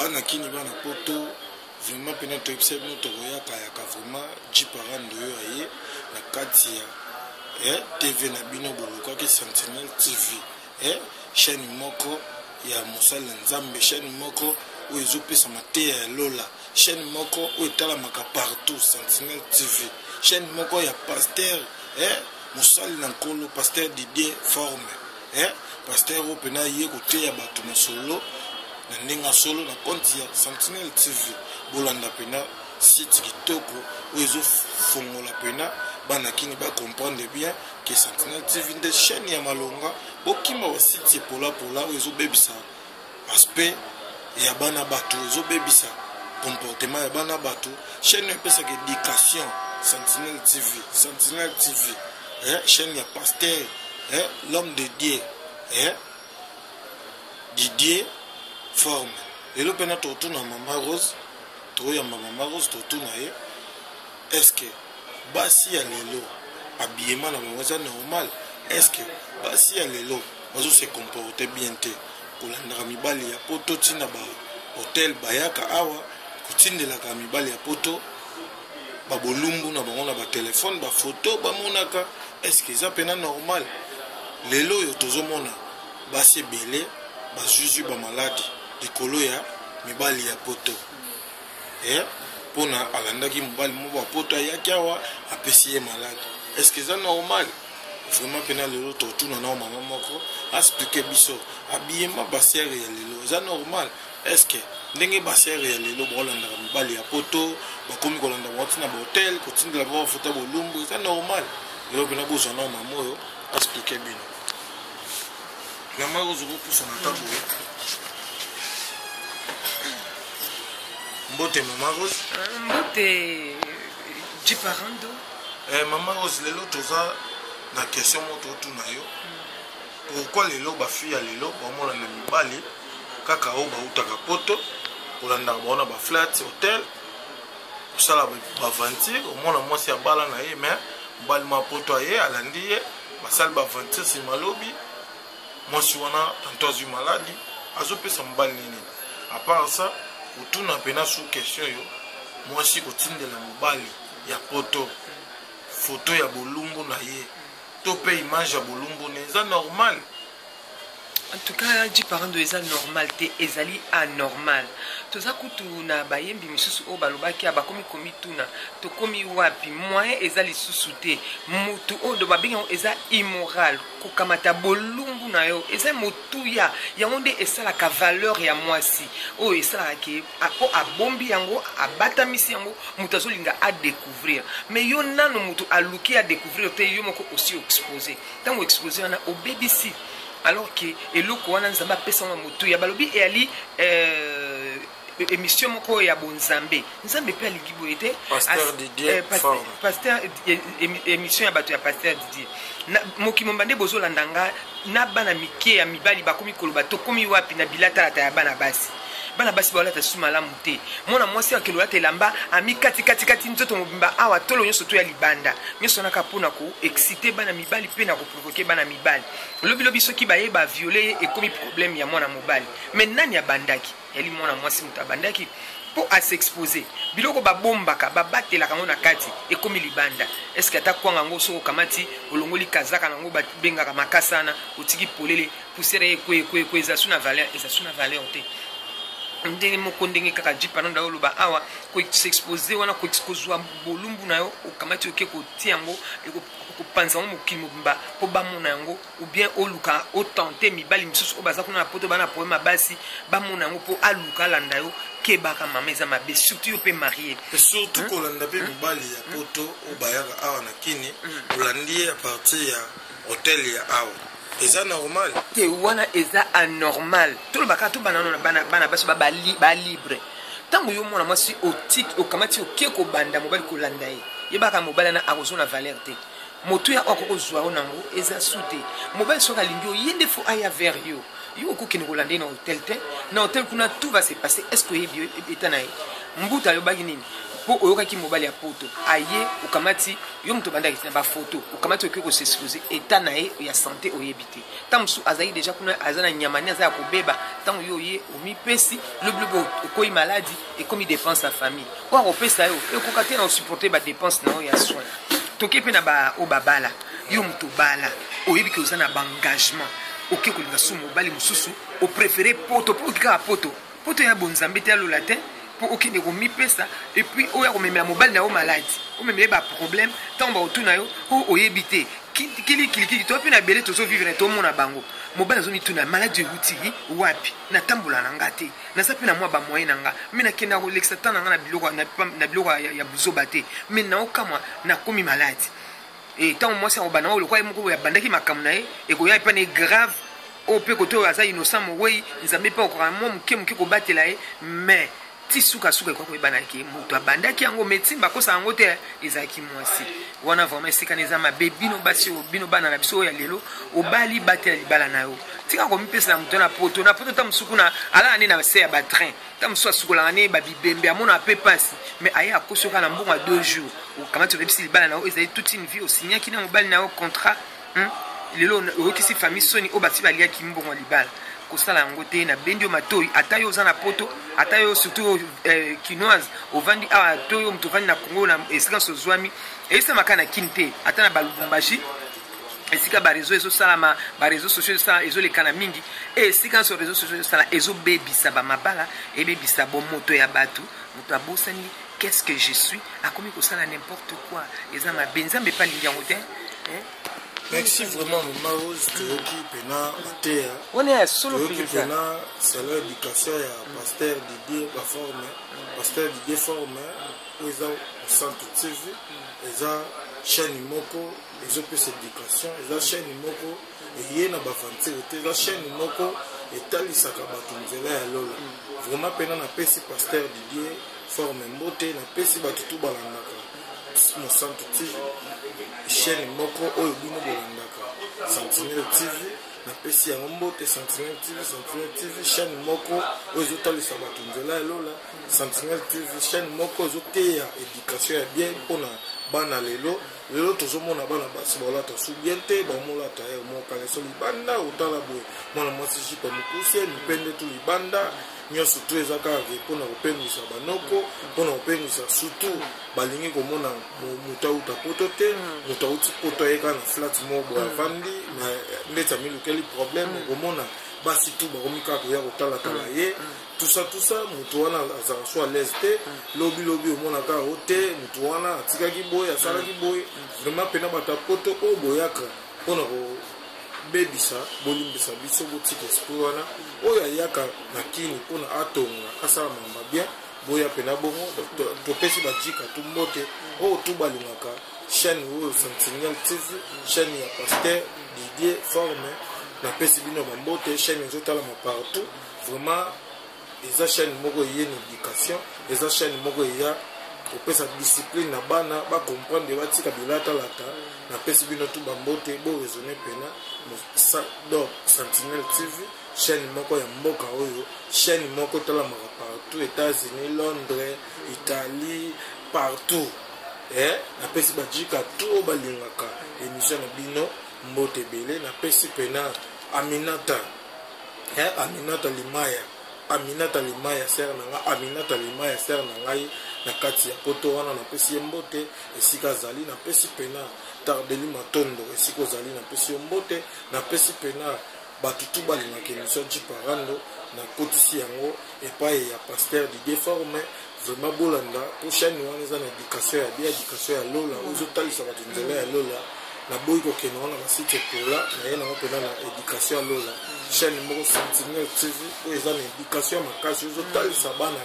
bana kini bana poto vraiment pena to episode no to ya vraiment jiparando yo aye na kati ya TV na bino boluka ki Sentinelle TV chaîne moko ya Mosala Nzambe, chaîne moko où ils opesa mate ya Lola, chaîne moko où etala maka partout Sentinelle TV, chaîne moko ya pasteur Mosala Nankolo, pasteur Didier Forme pasteur opena ye kote ya bato na solo na ndinga solo na konti ya Sentinelle TV bolanda pena site kitoko où ils fongola pena bana kini ba comprendre bien que Sentinelle TV de chaîne ya malonga bokima wa site pola où ils bebisa aspect ya bana bato ils bebisa comportement ya bana bato chaîne pesa que éducation Sentinelle TV chaîne ya pasteur l'homme de Dieu Didier Forme et le pena totu na Mama Rose to ya Mama Rose totu na ye est-ce que basi ya lelo habillement na mwaza normal est-ce que basi ya lelo bazo se comporter bien te kolanda mibali ya poto tina ba hotel bayaka awa kutindela ka mibali ya poto ba bolumbu na bango na ba téléphone ba photo ba monaka est-ce que ça pena normal lelo yo tozomona basi belé ba juju ba malade likolo ya mibali ya poto pona alandaki mobali mo ba poto ayaki awa apesi ye malade est-ce que ça normal vraiment pena lelo totuna na mama moko expliquer biso habillement basere ya lelo ça normal est-ce que ndenge basere ya lelo bolanda mobali ya poto bakomi kolanda botina ba hotel kotindela ba foto bolumbu ça normal lelo pena bozana mama oyo expliquer bino Mama Rose pour son tabou. Mbote Mama Rose. Mbote Jiparando. Mama Rose lelo toza na question moto tu na yo. Pourquoi lelo ba fille lelo ba mona na mibali kaka o ba utaka poto kolanda bona ba flat hotel kusala ba aventure o mona mwasi ya bala na ye mais mbali ma poto ye alandi ye basal ba aventure si malobi. Moi si on a tantôt du maladie, azo pesa mbali nini. À part ça, utuna pena sous question yo. Moi si kotinde la mobali ya poto, photo ya bolumbu na ye. Tope image ya bolumbu neza normal. En tout cas, dit parents de eza normal te ezali anormal. Toza kutu na bayembi misusu o balobaki abakomi komi tuna to komi wapi moyen ezali susu te mutu o do babinga eza immoral ko kamata bolumbu na yo eza motuya yango nde esala ka valeur ya mwasi o esala ke ako abombi yango abatamisi yango mutu azolinga a découvrir mais yo nano mutu aluki a découvrir te yo moko aussi exposé tango exposé na o BBC alors que eloko wana nzamba pesa wa motu ya balobi e ali émission moko ya bonzambe nzambe pe aligibo ete pasteur Didier pasteur émission ya bato ya pasteur Didier moki mombande bozolanda nga na bana mike ya mibali bakomi koloba to komi wapi na bilata ya bana basi bala ta suma la muté mona mwasi akelo ta lamba ami kati nzoto mobimba awa tolo nyoso to ya libanda nyoso na kapona ko exciter bana mibali pe na ko provoquer bana mibali lobi soki baye ba violer et comme problème ya mwana mobali mais nani ya bandaki eli mona mwasi mutabandaki pour à s'exposer biloko ba bombaka ba batela kango na kati et comme libanda est-ce que ata kwanga ngo so kamati olongoli kazaka nango ba bengaka makasana otiki polele poussière kwe za suna valeur et ça suna valeur te ndenge moko ndenge kaka jiparanda oloba awa ko s'exposer wana ko exposer bolumbu na yo okamati oke ko tiango ko panza mo kimobimba po bamona yango ou bien oluka otenter mibali misusu obaza kuna na poto bana problème basi bamona yango po aluka landa yo ke baka mameza mabe surtout yo pe marié et surtout ko landa pe mibali ya poto obayaka awa na kini olandi à partir ya hotel ya awa. Eza normal. Te wana eza anormal. Tout le baka tout banano bana baso ba libre. Tango yo mona mwasi otik okamati okeko banda mobali ko landa ye. Yebaka mobali na akozo na valeur te. Moto ya okoko zwa onango eza sute. Mobali soka lingi yende fo aya vers yo. Yo ko kene ko landa na hotel te. Na hotel kuna tout va se passer. Est-ce que yebio etanaye. Mbuta yo bagi nini? po oyokaki mobali ya poto aye okamati yo moto bandaki na bafoto okamati okoki kosexpose état na ye ya santé oyebi te ntango mosusu azali déjà kuna aza na nyamani aza ya kobeba ntango yo oye omipesi lobilobi okoyi maladi ekomi dépense ya famille oyo akopesa yo ekoka te na osupporte badépense na oyo ya soin toke mpe na oyo babala yo moto bala oyebi ke oza na baengagement oke kolinga su mobali mosusu opréféré poto po okikaka poto ya bonzambe te alola te po okende komipesa epuis oyo akomemela mobali na yo maladi omemele baproblème ntango baotuna yo oyo oyebi te kilikiliki to mpe na bele tozovivre tomona bango mobali azomituna maladi euti wapi natambola na nga te naza mpe na mwa bamoyen na nga me nakenda kolekisa ntan na nga na biloko ya buzoba te me naokamwa nakomi maladi ntango mwasi akobana oyo lokwa ye moko oyo abandaki makambo na ye ekoya epa ne grave oyo mpe kote oyo aza innocent mowei nzambe mpe okoka mwa moke kobatela ye mais ti sukasuka ekoka koyebanaki moto abandaki yango médecine bakosa yango te ezalaki mwasi wana vraiment esikana eza mabe bino basi oyo bino bana na biso oyo ya lelo obali batela libala na yo tika komipesela moto na poto ta mosusu kuna alala nde na se ya batrain ta mosusu asukolaka ne babibembe amona ape pasi mais aye akosi oka na mbongo ya 2 jours okamati oyebisi libala na yo ezali toute une vie osinyaki na mobali na yo contrat lelo oyokisi famille soni oyo basi baliaki mbongo ya libala kosala yango te na bendi yo matoi ata yo oza na poto ata yo surtout kinoise ovandi awa to yo moto ovandi na Congo na esika nyonso ozwami eyisamaka na kini te ata na balubumbashi esika bareseau ezosalama bareseau sociaux ezolekana mingi esika nyonso réseau sociaux ezosala ezobebisa bamabala ebebisa bomoto ya bato moto abosani qu'est-ce que je suis akomi kosala n'importe quoi eza mabe nzambe epa lingi yango te. Merci vraiment, Maman Rose, qui pena matéa. On est solo qui pena, c'est l'éducation à pasteur Didier formé, pasteur Didier formé, ils ont centre TV, ils ont chaîne Moko, ils ont plus d'éducation, ils ont chaîne Moko, et il y a une avantage, ils ont chaîne Moko, et tali sakabatunzela ya lola. Vraiment pena na pesi pasteur Didier formé mbote, na pesi batutu balandaka. Mon centre TV chaîne moko oyo bino bolandaka Sentinelle TV na pesi yango mbote Sentinelle TV chaîne moko oyo ezotalisa bato nzela elola Sentinelle TV chaîne moko ezoteya éducation ya bien mpona bana lelo tozomona bana basi baolata su bien te bamolata ya mokaleso libanda otala boye mwana mwasi jipa mokusi mipende tu libanda nyonso tu eza kaka mpona kopengwisa banoko mpona kopengwisa surtout balingi komona moto auta poto te moto auti poto ayeka na flat moko boye avandi ndeti amilukeli problème komona basi tu bakomi kaka koya kotalatala ye tout ça moto wana azala so à l'aise te lobi omona kaka o te moto wana atikaki boye asalaki boye vraiment pena bato poto oyo boyaka mpona bebisa bolimbisa biso botika esprit wana oyo ayaka na kini mpona atonga asala mamba bien boya pena bongo topesi bajika tu mbote oyo tu balingaka chaîne oyo Sentinelle TV chaîne ya pasteur Didier formé na pesi bino bambote chaîne ezotalama partout vraiment eza chaîne moko eya na éducation eza chaîne moko eya kopesa discipline na bana bacomprendre batika bilatalata na pesi bino tu bambote boraisonne pena donc Sentinelle TV chaîne moko ya mboka oyo chaîne moko talamaka partout États-Unis Londres Italie partout na pesi bajika tu balingaka émission na bino mbote ebele na pesi pena Aminata Limaya ser na nga Aminata Limaya ser na ngai na kati ya poto wana na pesi mbote esika zali na pesi pena Tardeli Matondo esika zali na pesi mbote na pesi pena batutu balingaka émission Jiparando na kotisi yango epai ya pasteur Didier formé vraiment bolanda po chaîne wana eza na éducation ya bien éducation ya lola ozotalisa bato nzela ya lola na boyi kokende wana basite kola na ye nango mpena na éducation ya lola chaîne moko Sentinelle TV oyo eza na éducation ya makasi ozotalisa bana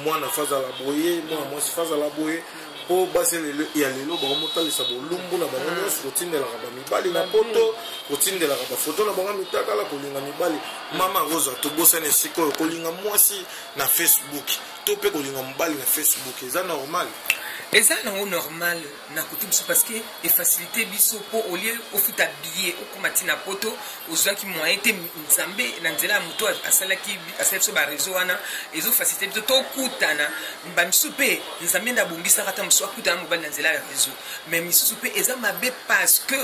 mwana fazala boye mwana mwasi fazala boye po basi ya lelo bakomotalisa bolumbu na bango nyonso kotindelaka bamibali na poto kotindelaka bafoto na bango mitakala kolinga mibali mama rosa tobosana esika oyo kolinga mwasi na Facebook to mpe kolinga mobali na Facebook eza normal eza nango normal na côté biso parce que efacilité biso po au lieu ofuta billet okoma tina poto ozwaki moyen te nzambe na nzela ya moto asalaki biso bareseau wana ezofacilité biso tokutana bamisusu mpe nzambe nde abongisaka ata mosusu akutana mobali na nzela ya réseau mais misusu mpe eza mabe parce que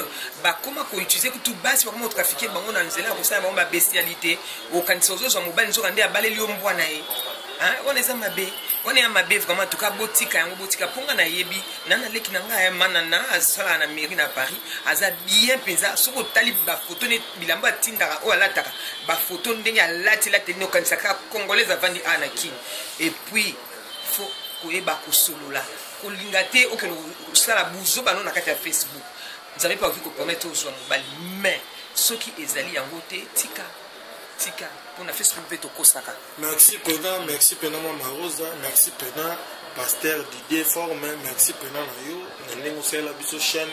bakoma koutilize kutu basi bakoma kotrafike bango na nzela ya kosala bango babestialité okanisa ozozwa mobali nzoka nde abaleli yo mbwa na ye wana eza mabe wana ya mabe vraiment tuka botika yango botika ponga na yebi nana leki na ngai mana na asala na mairie na Paris aza bien penza soko tali ba photo ne bilamba tindaka o alataka ba photo ndenge alati la télé okanisa ka congolaise avandi ana kin et puis faut koyeba kosolola kolinga te okelo sala buzo bano na kati ya Facebook nzambe pa oki ko promettre ozwa mobali mais soki ezali yango te tika pour Facebook peut kosaka. Merci Pena, merci Pena Mama Rosa, merci Pena Pasteur Didier Forme, merci Pena Nayo, Nandengo Sela Biso chaîne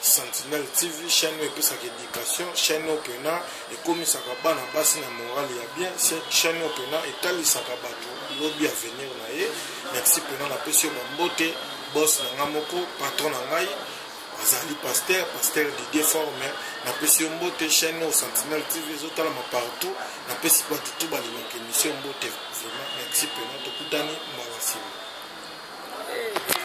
Sentinelle TV, chaîne où peut sa éducation, chaîne où Pena et comme ça va na base na morale ya bien, cette chaîne où Pena et tali sakabatu, lobby à venir naie. Merci Pena na pesio mambote, boss na ngamoko, patron na ngai. Azali Pasteur Didier Forme, na pesi mbote chaîne au Sentinelle TV zotala ma partout, na pesi pas tout ba l'émission mbote vraiment merci Pena to kutani mbala sima.